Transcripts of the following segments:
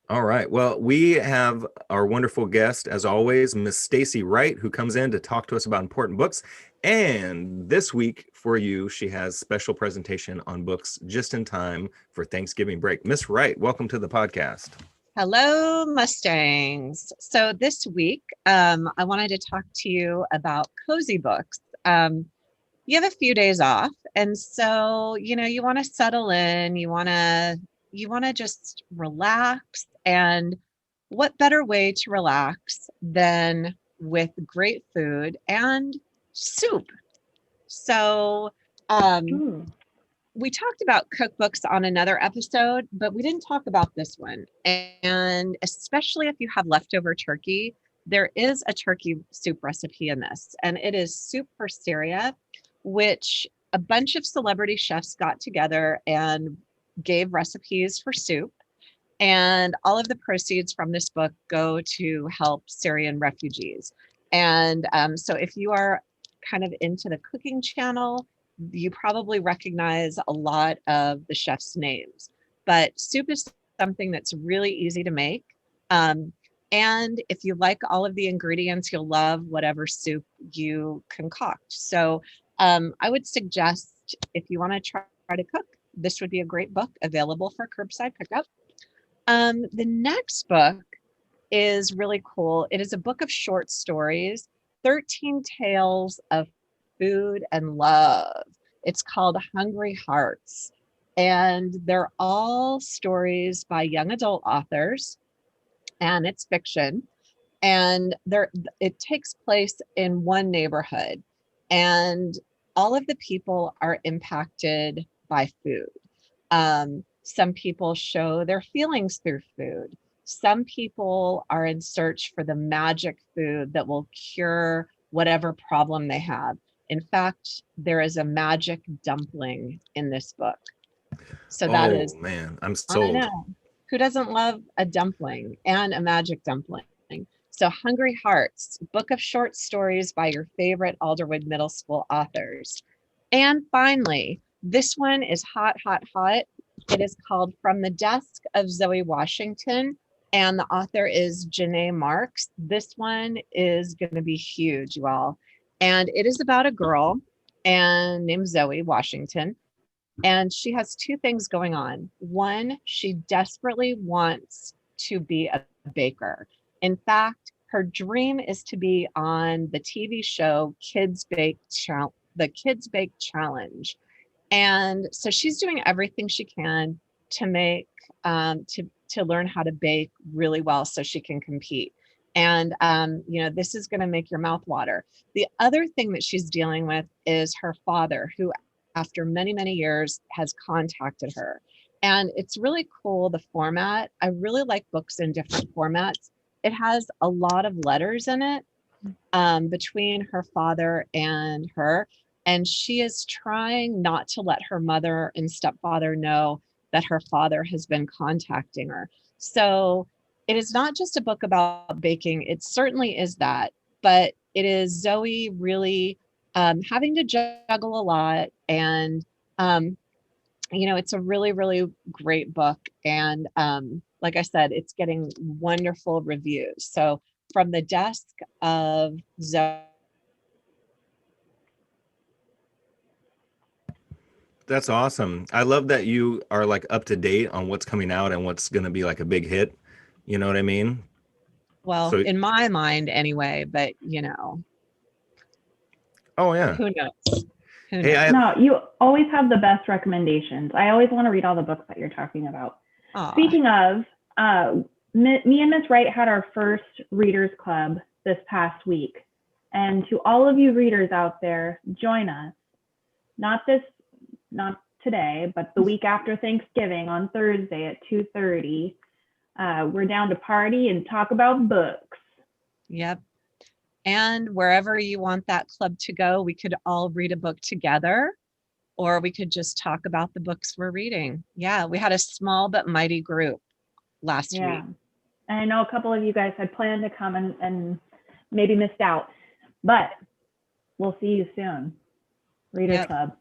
All right. Well, we have our wonderful guest, as always, Miss Stacy Wright, who comes in to talk to us about important books. And this week for you, she has special presentation on books just in time for Thanksgiving break. Miss Wright, welcome to the podcast. Hello, Mustangs. So this week, I wanted to talk to you about cozy books. You have a few days off, and so you want to settle in. You want to just relax. And what better way to relax than with great food and soup? So, um, Ooh. we talked about cookbooks on another episode, but we didn't talk about this one. And especially if you have leftover turkey, there is a turkey soup recipe in this, and it is soup for Syria, which a bunch of celebrity chefs got together and gave recipes for soup. And all of the proceeds from this book go to help Syrian refugees. And so if you are kind of into the cooking channel, you probably recognize a lot of the chefs' names. But soup is something that's really easy to make. Um, and if you like all of the ingredients, you'll love whatever soup you concoct. So I would suggest if you want to try to cook, this would be a great book available for curbside pickup. The next book is really cool. It is a book of short stories, 13 tales of food and love. It's called Hungry Hearts. And they're all stories by young adult authors, and it's fiction. And it takes place in one neighborhood, and all of the people are impacted by food. Some people show their feelings through food. Some people are in search for the magic food that will cure whatever problem they have. In fact, there is a magic dumpling in this book. So that Oh, is, man, I'm I sold. know, who doesn't love a dumpling and a magic dumpling? So, Hungry Hearts, book of short stories by your favorite Alderwood Middle School authors. And finally, this one is hot, hot, hot. It is called From the Desk of Zoe Washington, and the author is Janae Marks. This one is going to be huge, you all. And it is about a girl and named Zoe Washington. And she has two things going on. One, she desperately wants to be a baker. In fact, her dream is to be on the TV show the Kids Bake Challenge. And so she's doing everything she can to make to learn how to bake really well so she can compete. And this is going to make your mouth water. The other thing that she's dealing with is her father, who after many, many years has contacted her. And it's really cool, the format. I really like books in different formats. It has a lot of letters in it between her father and her. And she is trying not to let her mother and stepfather know that her father has been contacting her. So it is not just a book about baking. It certainly is that, but it is Zoe really having to juggle a lot. And, it's a really, really great book. And like I said, it's getting wonderful reviews. So From the Desk of Zoe. That's awesome. I love that you are like up to date on what's coming out and what's going to be like a big hit. You know what I mean? Well, So, in my mind anyway, but oh yeah. who knows? Who Hey, knows? No, you always have the best recommendations. I always want to read all the books that you're talking about. Aw, Speaking of, me and Miss Wright had our first readers club this past week. And to all of you readers out there, join us. Not today, but the week after Thanksgiving on Thursday at 2:30. We're down to party and talk about books. yep. And wherever you want that club to go, we could all read a book together, or we could just talk about the books we're reading. Yeah, we had a small but mighty group last Yeah. week. And I know a couple of you guys had planned to come and maybe missed out, but we'll see you soon. Readers Yep. Club.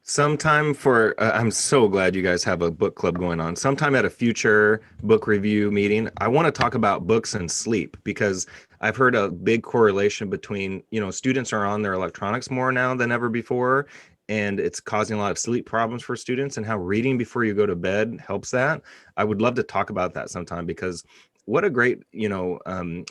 I'm so glad you guys have a book club going on. Sometime at a future book review meeting, I want to talk about books and sleep because I've heard a big correlation between, students are on their electronics more now than ever before, and it's causing a lot of sleep problems for students, and how reading before you go to bed helps that. I would love to talk about that sometime because what a great,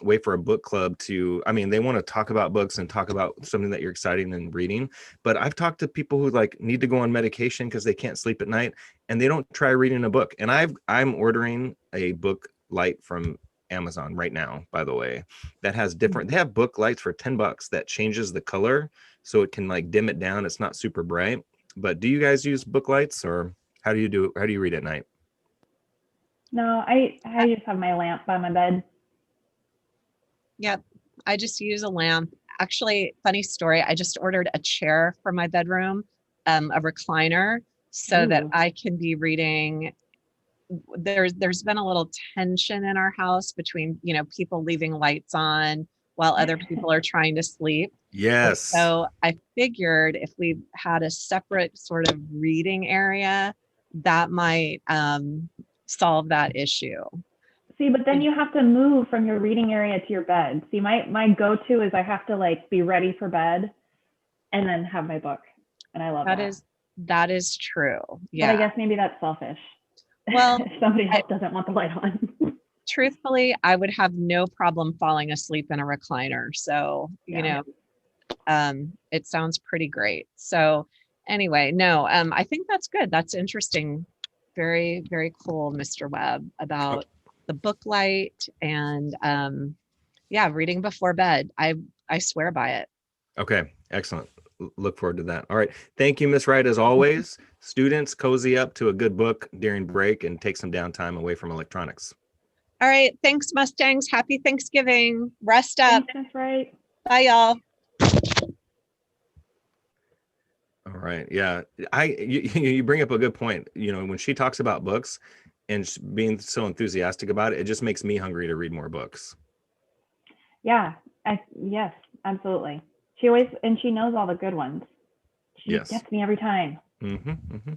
way for a book club to, I mean, they want to talk about books and talk about something that you're excited in reading. But I've talked to people who like need to go on medication because they can't sleep at night and they don't try reading a book. And I'm ordering a book light from Amazon right now, by the way, that has different, they have book lights for $10 that changes the color so it can like dim it down. It's not super bright. But do you guys use book lights, or how do you read at night? No, I just have my lamp by my bed. Yep. I just use a lamp. Actually, funny story. I just ordered a chair for my bedroom, a recliner, so that Ooh. I can be reading. There's been a little tension in our house between, people leaving lights on while other people are trying to sleep. Yes. So I figured if we had a separate sort of reading area, that might solve that issue. See, but then you have to move from your reading area to your bed. See, my go-to is I have to like be ready for bed and then have my book. And I love that. That is true. But Yeah. I guess maybe that's selfish. Well, if somebody else doesn't want the light on. truthfully, I would have no problem falling asleep in a recliner. So, Yeah. it sounds pretty great. So anyway, no, I think that's good. That's interesting. Very, very cool, Mr. Webb, about the book light and yeah, reading before bed. I swear by it. Okay, excellent. Look forward to that. All right. Thank you, Miss Wright, as always. Students, cozy up to a good book during break and take some downtime away from electronics. All right. Thanks, Mustangs. Happy Thanksgiving. Rest up. Thanks, Miss Wright. Bye, y'all. All right. Yeah. You bring up a good point. When she talks about books and being so enthusiastic about it, it just makes me hungry to read more books. Yeah. Yes, absolutely. She knows all the good ones. She Yes. gets me every time. Mm-hmm, mm-hmm.